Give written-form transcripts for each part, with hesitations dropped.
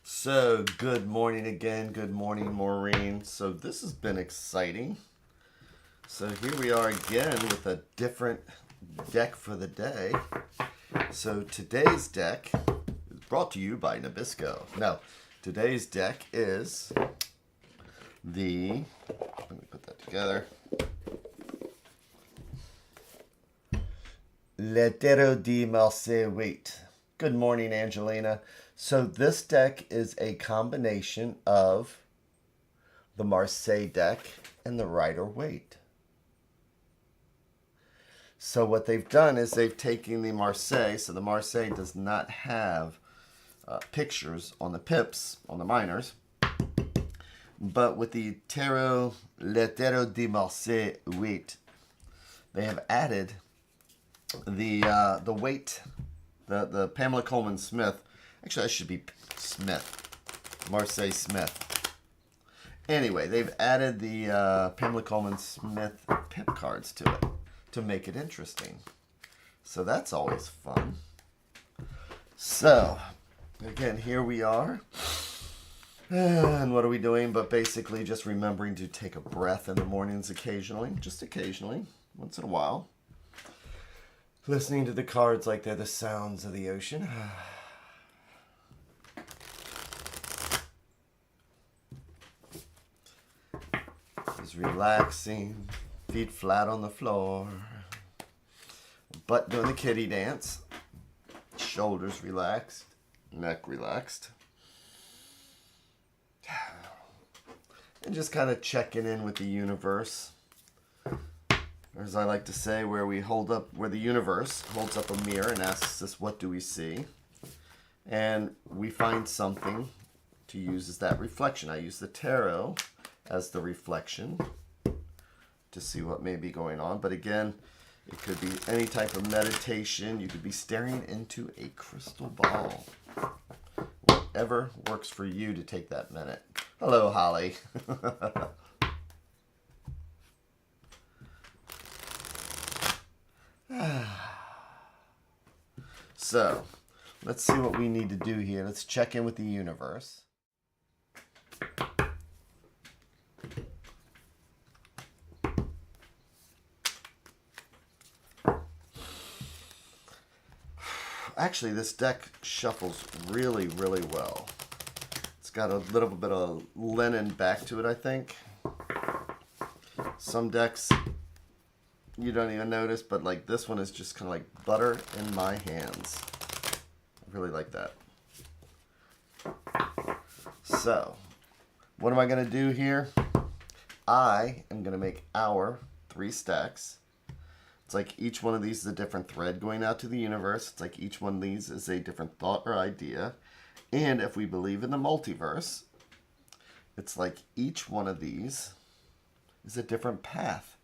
So, good morning again. Good morning, Maureen. So, this has been exciting. So, here we are again with a different deck for the day. So, today's deck is brought to you by Nabisco. No, today's deck is the, let me put that together, Le Tarot de Marseille Wait. Good morning, Angelina. So this deck is a combination of the Marseille deck and the Rider-Waite. So what they've done is they've taken the Marseille. So the Marseille does not have pictures on the pips, on the minors. But with the Tarot, Le Tarot de Marseille Wait, they have added the weight, the Pamela Coleman Smith. Actually, that should be Smith. Marseille Smith. Anyway, they've added the Pamela Coleman Smith pip cards to it to make it interesting. So that's always fun. So, again, here we are. And what are we doing? But basically just remembering to take a breath in the mornings occasionally. Just occasionally. Once in a while. Listening to the cards like they're the sounds of the ocean. Just relaxing. Feet flat on the floor. Butt doing the kitty dance. Shoulders relaxed. Neck relaxed. And just kind of checking in with the universe. Or as I like to say, where the universe holds up a mirror and asks us, what do we see? And we find something to use as that reflection. I use the tarot as the reflection to see what may be going on. But again, it could be any type of meditation. You could be staring into a crystal ball. Whatever works for you to take that minute. Hello, Holly. So, let's see what we need to do here. Let's check in with the universe. Actually, this deck shuffles really, really well. It's got a little bit of linen back to it, I think. Some decks you don't even notice, but like this one is just kind of like butter in my hands. I really like that. So, what am I going to do here? I am going to make our 3 stacks. It's like each one of these is a different thread going out to the universe. It's like each one of these is a different thought or idea. And if we believe in the multiverse, it's like each one of these is a different path.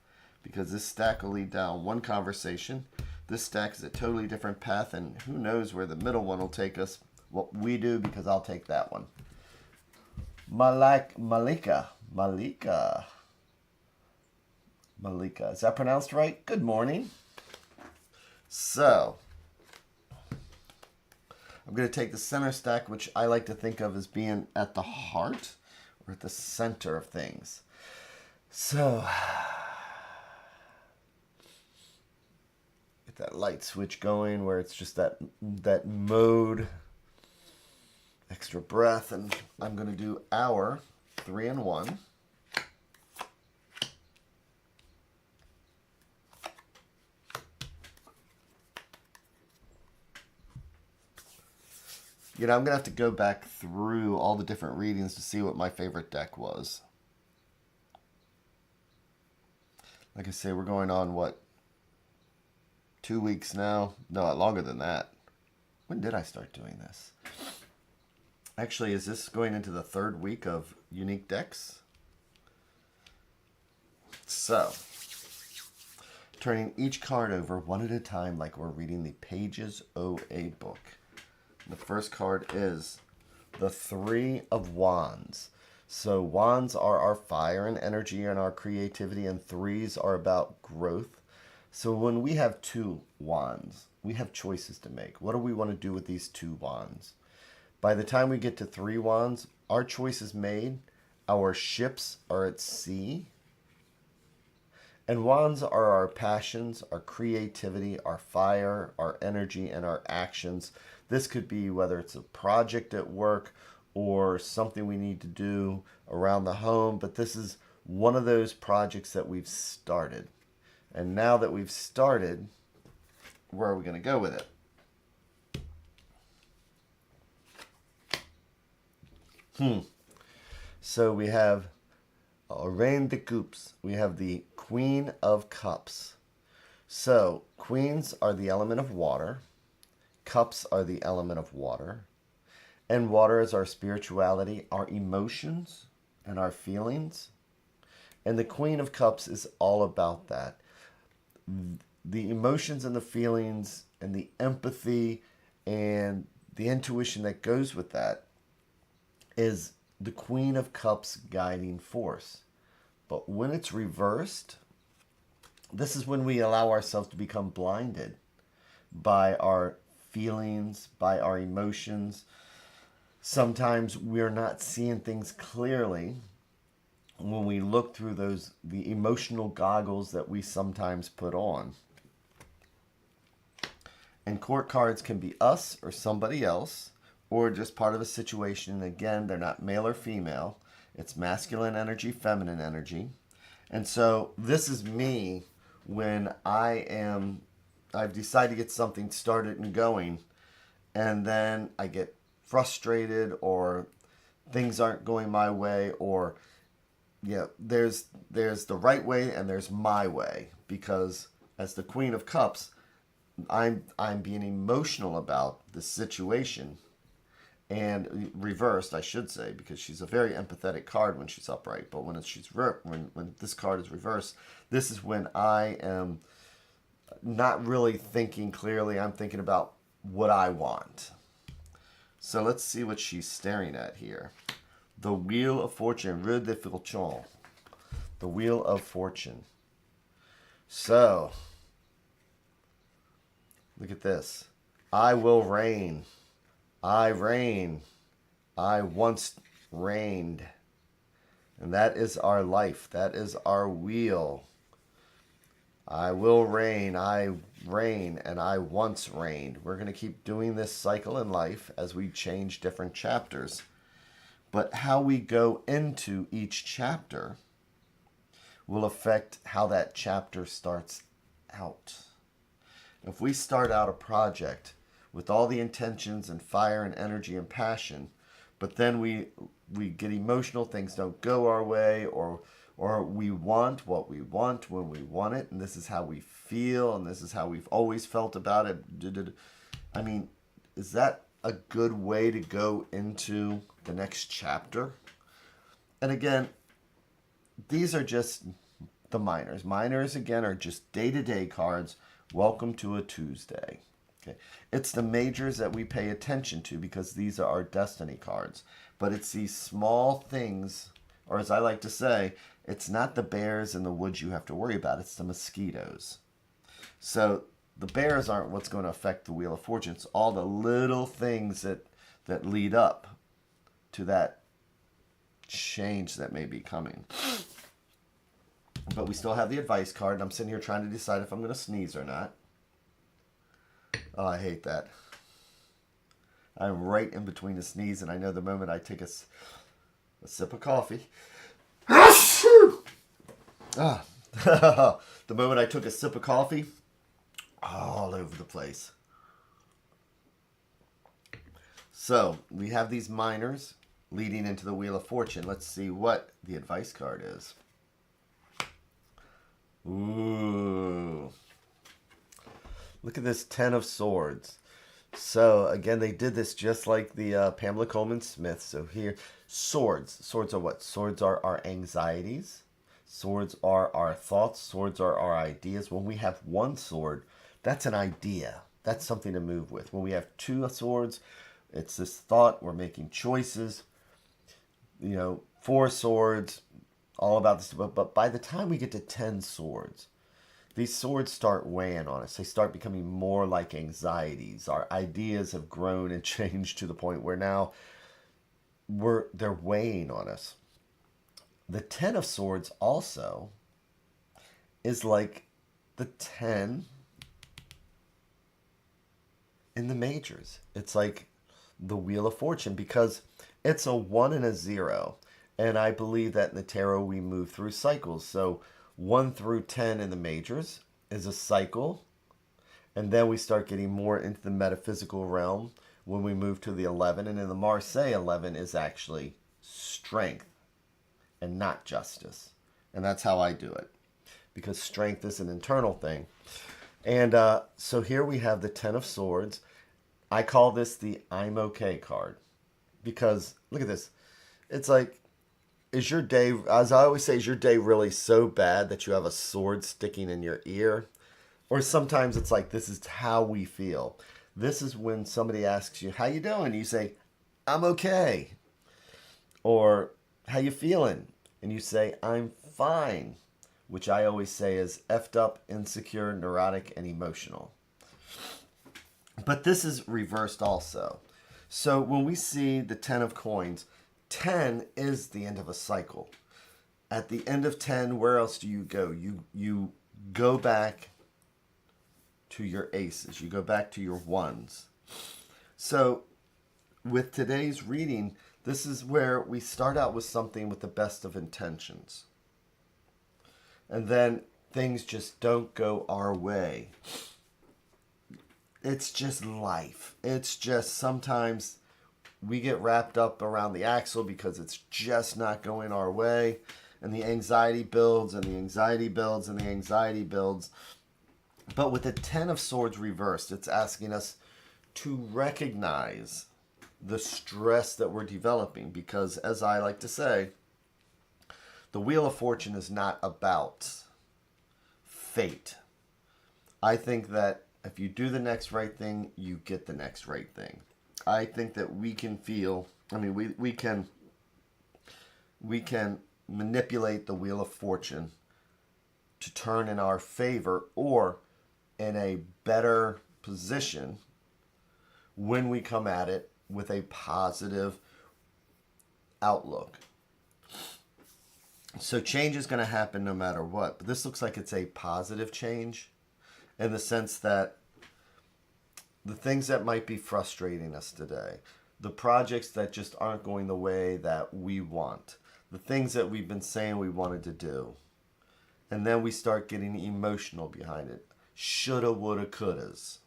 Because this stack will lead down one conversation. This stack is a totally different path. And who knows where the middle one will take us. What we do, because I'll take that one. Malika. Is that pronounced right? Good morning. So, I'm going to take the center stack, which I like to think of as being at the heart or at the center of things. So, get that light switch going where it's just that mode. Extra breath, and I'm going to do our 3-in-1. You know, I'm going to have to go back through all the different readings to see what my favorite deck was. Like I say, we're going on, what, 2 weeks now? No, longer than that. When did I start doing this? Actually, is this going into the 3rd week of unique decks? So, turning each card over one at a time like we're reading the Pages OA book. The first card is the 3 of Wands. So wands are our fire and energy and our creativity, and 3s are about growth. So when we have 2 wands, we have choices to make. What do we want to do with these 2 wands? By the time we get to 3 wands, our choice is made. Our ships are at sea. And wands are our passions, our creativity, our fire, our energy, and our actions. This could be whether it's a project at work or something we need to do around the home, but this is one of those projects that we've started. And now that we've started, where are we going to go with it? So we have Reine de Cups. We have the Queen of Cups. So queens are the element of water. Cups are the element of water. And water is our spirituality, our emotions, and our feelings. And the Queen of Cups is all about that. The emotions and the feelings and the empathy and the intuition that goes with that is the Queen of Cups guiding force. But when it's reversed, this is when we allow ourselves to become blinded by our feelings, by our emotions. Sometimes we're not seeing things clearly when we look through the emotional goggles that we sometimes put on. And court cards can be us or somebody else, or just part of a situation. And again, they're not male or female. It's masculine energy, feminine energy. And so this is me when I've decided to get something started and going, and then I get frustrated or things aren't going my way, or there's the right way and there's my way, because as the Queen of Cups, I'm being emotional about the situation, and reversed, I should say, because she's a very empathetic card when she's upright. But when when this card is reversed, this is when I am not really thinking clearly. I'm thinking about what I want. So let's see what she's staring at here. The Wheel of Fortune, Roue de Fortune. The Wheel of Fortune. So, look at this. I will reign. I reign. I once reigned. And that is our life. That is our wheel. I will reign. I reign. And I once reigned. We're going to keep doing this cycle in life as we change different chapters. But how we go into each chapter will affect how that chapter starts out. If we start out a project with all the intentions and fire and energy and passion, but then we get emotional, things don't go our way, or we want what we want when we want it, and this is how we feel, and this is how we've always felt about it. I mean, is that a good way to go into the next chapter? And again, these are just the minors. Minors, again, are just day-to-day cards. Welcome to a Tuesday. Okay. It's the majors that we pay attention to because these are our destiny cards. But it's these small things, or as I like to say, it's not the bears in the woods you have to worry about. It's the mosquitoes. So the bears aren't what's going to affect the Wheel of Fortune. It's all the little things that lead up to that change that may be coming. But we still have the advice card. And I'm sitting here trying to decide if I'm going to sneeze or not. Oh, I hate that. I'm right in between a sneeze, and I know the moment I take a sip of coffee. The moment I took a sip of coffee, all over the place. So we have these minors leading into the Wheel of Fortune. Let's see what the advice card is. Ooh. Look at this 10 of Swords. So, again, they did this just like the Pamela Coleman Smith. So here, swords. Swords are what? Swords are our anxieties. Swords are our thoughts. Swords are our ideas. When we have one sword, that's an idea. That's something to move with. When we have 2 swords, it's this thought. We're making choices. 4 swords, all about this. But by the time we get to 10 swords, these swords start weighing on us. They start becoming more like anxieties. Our ideas have grown and changed to the point where now they're weighing on us. The Ten of Swords also is like the 10 in the majors. It's like the Wheel of Fortune because it's a 1 and a 0. And I believe that in the tarot we move through cycles. So 1 through 10 in the majors is a cycle. And then we start getting more into the metaphysical realm when we move to the 11. And in the Marseille, 11 is actually strength and not justice. And that's how I do it, because strength is an internal thing. And so here we have the 10 of Swords. I call this the I'm okay card because look at this. It's like, is your day, as I always say, is your day really so bad that you have a sword sticking in your ear? Or sometimes it's like, this is how we feel. This is when somebody asks you, how you doing? You say, I'm okay. Or, how you feeling? And you say, I'm fine. Which I always say is effed up, insecure, neurotic, and emotional. But this is reversed also. So when we see the 10 of coins, 10 is the end of a cycle. At the end of 10, where else do you go? You go back to your aces. You go back to your ones. So with today's reading, this is where we start out with something with the best of intentions. And then things just don't go our way. It's just life. It's just sometimes we get wrapped up around the axle because it's just not going our way. And the anxiety builds and the anxiety builds and the anxiety builds. But with the 10 of Swords reversed, it's asking us to recognize the stress that we're developing. Because as I like to say, the Wheel of Fortune is not about fate. I think that if you do the next right thing, you get the next right thing. I think that we can feel, we can manipulate the Wheel of Fortune to turn in our favor or in a better position when we come at it with a positive outlook. So change is going to happen no matter what. But this looks like it's a positive change in the sense that the things that might be frustrating us today, the projects that just aren't going the way that we want, the things that we've been saying we wanted to do, and then we start getting emotional behind it. Shoulda, woulda, couldas.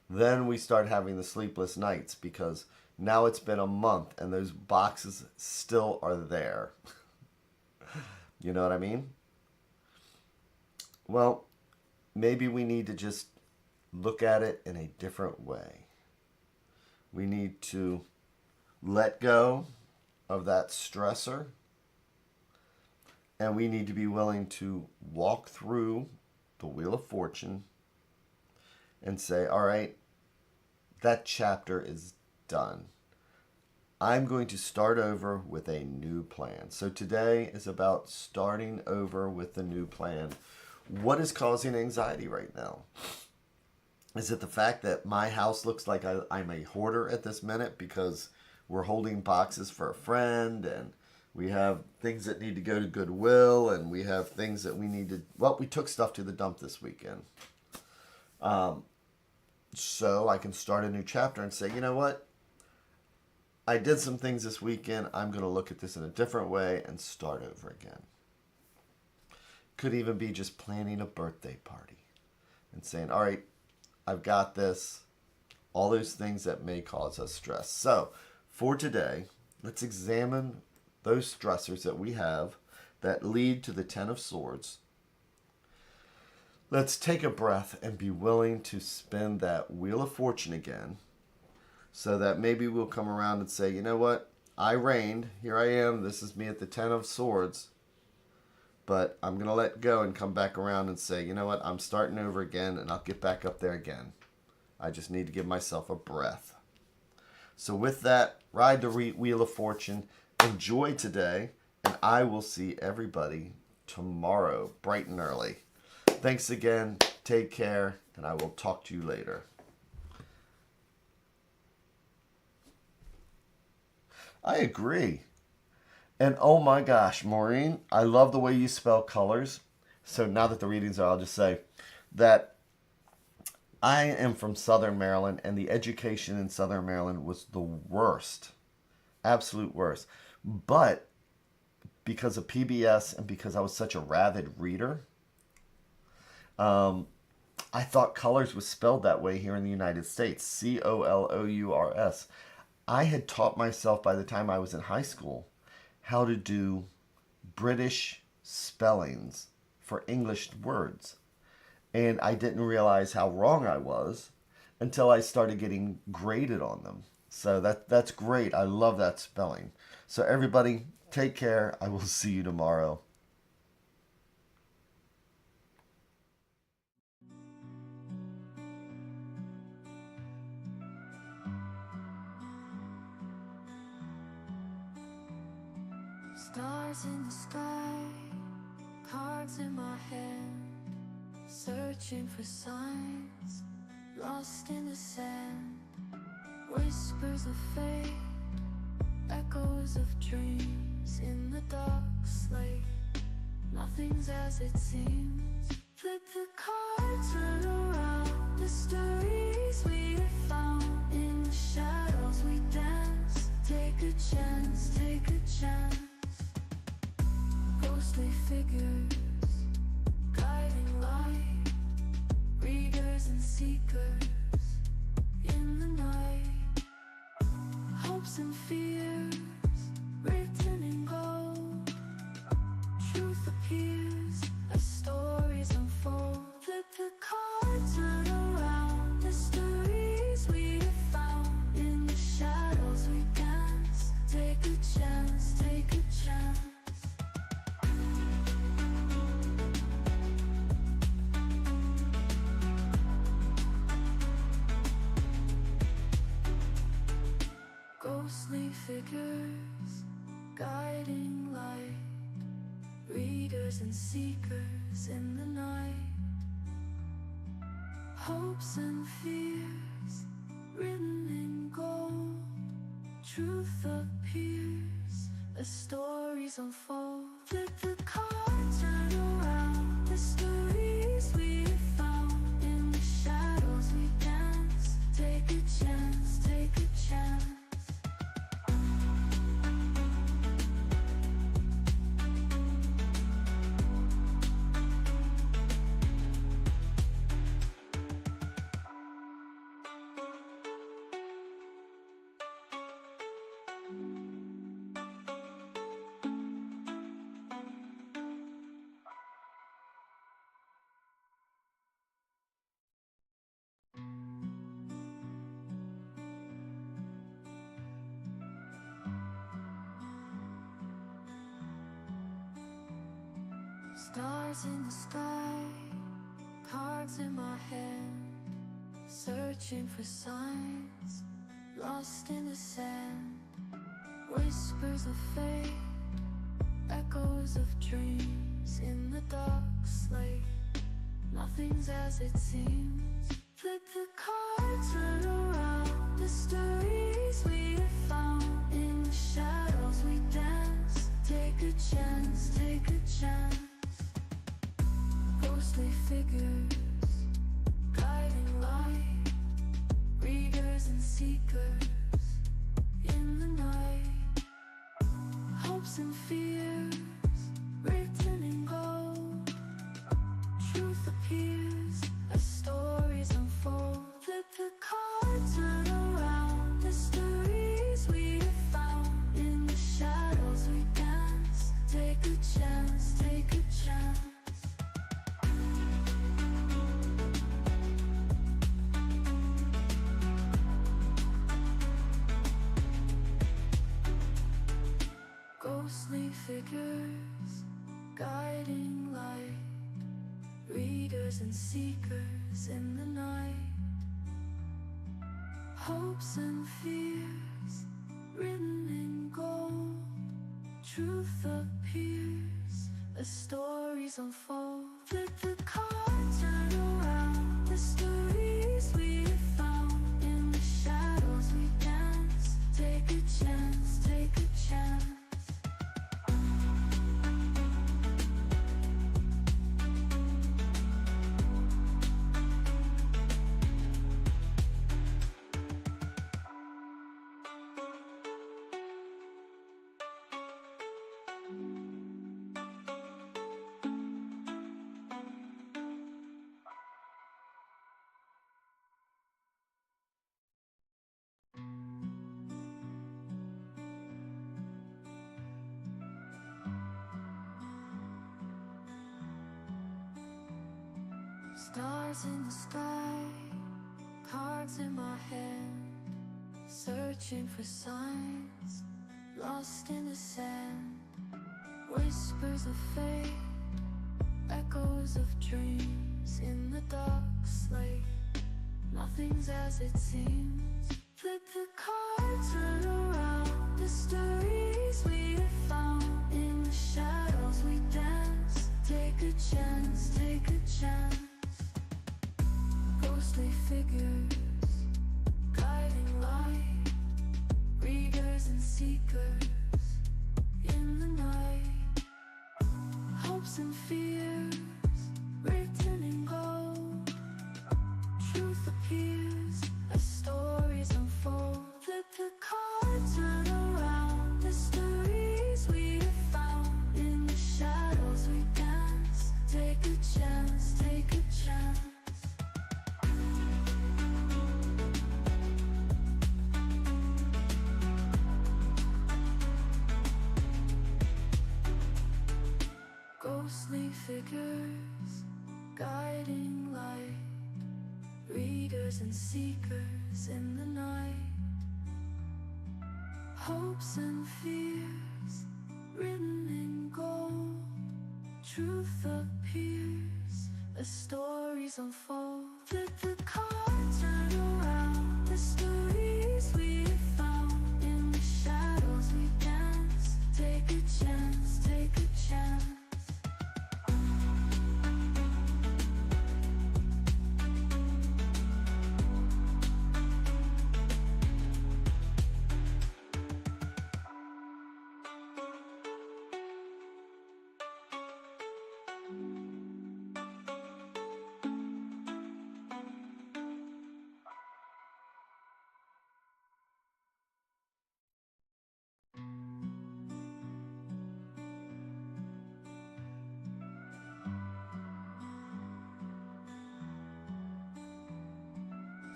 Then we start having the sleepless nights because now it's been a month and those boxes still are there. You know what I mean? Well, maybe we need to just look at it in a different way. We need to let go of that stressor, and we need to be willing to walk through the Wheel of Fortune and say, all right, that chapter is done. I'm going to start over with a new plan. So today is about starting over with a new plan. What is causing anxiety right now? Is it the fact that my house looks like I'm a hoarder at this minute because we're holding boxes for a friend and we have things that need to go to Goodwill and we have things that we need to... Well, we took stuff to the dump this weekend. So I can start a new chapter and say, you know what? I did some things this weekend. I'm going to look at this in a different way and start over again. Could even be just planning a birthday party and saying, all right, I've got this. All those things that may cause us stress. So for today, let's examine those stressors that we have that lead to the 10 of Swords. Let's take a breath and be willing to spin that Wheel of Fortune again. So that maybe we'll come around and say, you know what? I reigned. Here I am. This is me at the 10 of Swords. But I'm going to let go and come back around and say, you know what? I'm starting over again and I'll get back up there again. I just need to give myself a breath. So with that, ride the Wheel of Fortune. Enjoy today. And I will see everybody tomorrow, bright and early. Thanks again. Take care, and I will talk to you later. I agree. And oh my gosh, Maureen, I love the way you spell colors. So now that the readings are, I'll just say that I am from Southern Maryland, and the education in Southern Maryland was the worst. Absolute worst. But because of PBS and because I was such a rabid reader, I thought colors was spelled that way here in the United States. Colours. I had taught myself by the time I was in high school how to do British spellings for English words. And I didn't realize how wrong I was until I started getting graded on them. So that's great. I love that spelling. So everybody, take care. I will see you tomorrow. Stars in the sky, cards in my hand, searching for signs, lost in the sand. Whispers of fate, echoes of dreams in the dark slate. Nothing's as it seems. Flip the cards, turn around. The stories we have found in the shadows we dance. Take a chance, take a chance. Ghostly figures, guiding light, readers and seekers in the night. Hopes and fears, written in gold. Truth appears as stories unfold. Flip the cards, turn around. The stories we have found in the shadows we dance. Take a chance, take a chance. Ghostly figures, guiding light, readers and seekers in the night. Hopes and fears, written in gold. Truth appears as stories unfold. Flip the cards, turn around. The stories we have found in the shadows we dance. Take a chance, take a chance. Stars in the sky, cards in my hand, searching for signs, lost in the sand. Whispers of fate, echoes of dreams in the dark slate. Nothing's as it seems. Flip the cards, turn around. The stories we have found in the shadows we dance. Take a chance, take a chance. Ghostly figures, guiding light, readers and seekers in the night. Hopes and fears, written in gold. Truth appears as stories unfold. Flip the cards, turn around. The stories we have found in the shadows we dance. Take a chance, take a chance. Ghostly figures, guiding light, readers and seekers in the night. Hopes and fears, written in gold. Truth appears as stories unfold. Flip the cards. Stars in the sky, cards in my hand, searching for signs, lost in the sand. Whispers of fate, echoes of dreams in the dark slate. Nothing's as it seems. Flip the cards, turn around. Mysteries we have found. In the shadows we dance. Take a chance, take a chance. Ghostly figures, guiding light. Readers and seekers in the night. Hopes and fears, written in gold. Truth appears as stories unfold. Flip the cards, turn around. Mysteries we have found. In the shadows we dance. Take a chance, take a chance. Ghostly figures, guiding light. Readers and seekers in the night. Hopes and fears, written in gold. Truth appears as stories unfold. Flip the cards, turn around. Mysteries we have found. In the shadows we dance. Take a chance, take a chance.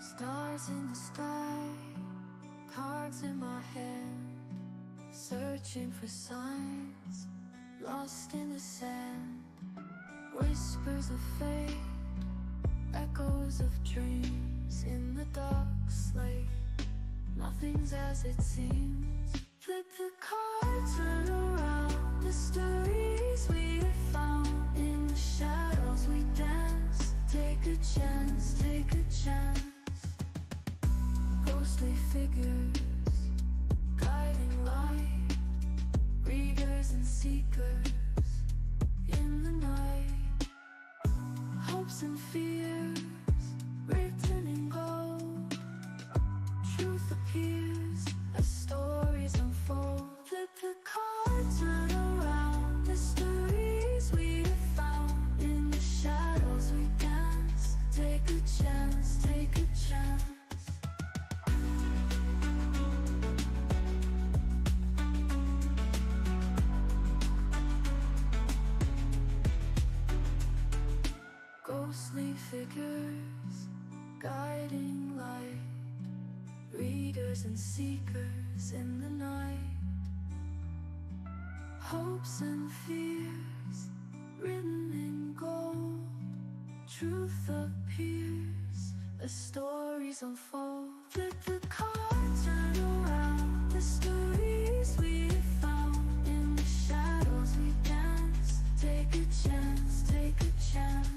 Stars in the sky, cards in my hand, searching for signs, lost in the sand. Whispers of fate, echoes of dreams in the dark slate. Nothing's as it seems. Flip the cards, turn around. Mysteries we have found. In the shadows we dance. Take a chance, take a chance. Ghostly figures, guiding light. Readers and seekers in the night. Hopes and fears, written in gold. Truth appears as stories unfold. Flip the cards, turn around. Mysteries we have found. In the shadows we dance. Take a chance, take a chance. Ghostly figures, guiding light. Readers and seekers in the night. Hopes and fears, written in gold. Truth appears as stories unfold. Flip the cards, turn around. Mysteries we have found. In the shadows we dance. Take a chance, take a chance.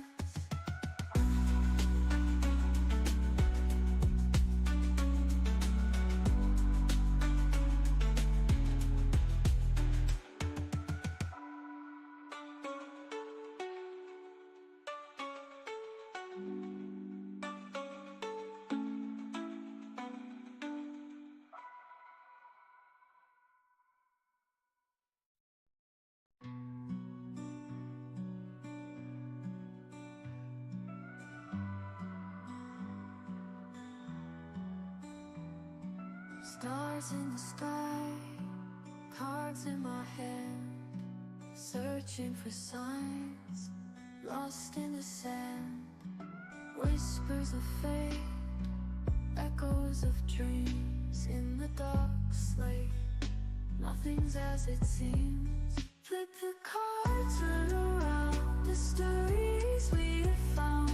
Stars in the sky, cards in my hand, searching for signs, lost in the sand. Whispers of fate, echoes of dreams in the dark slate. Nothing's as it seems. Flip the cards, turn around. Mysteries we have found.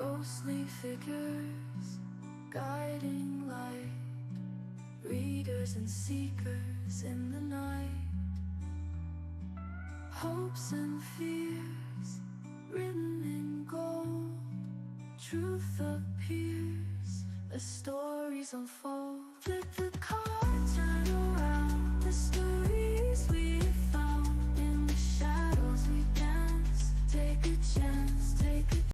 ghostly figures, guiding light, readers and seekers in the night. Hopes and fears, written in gold, truth appears as stories unfold.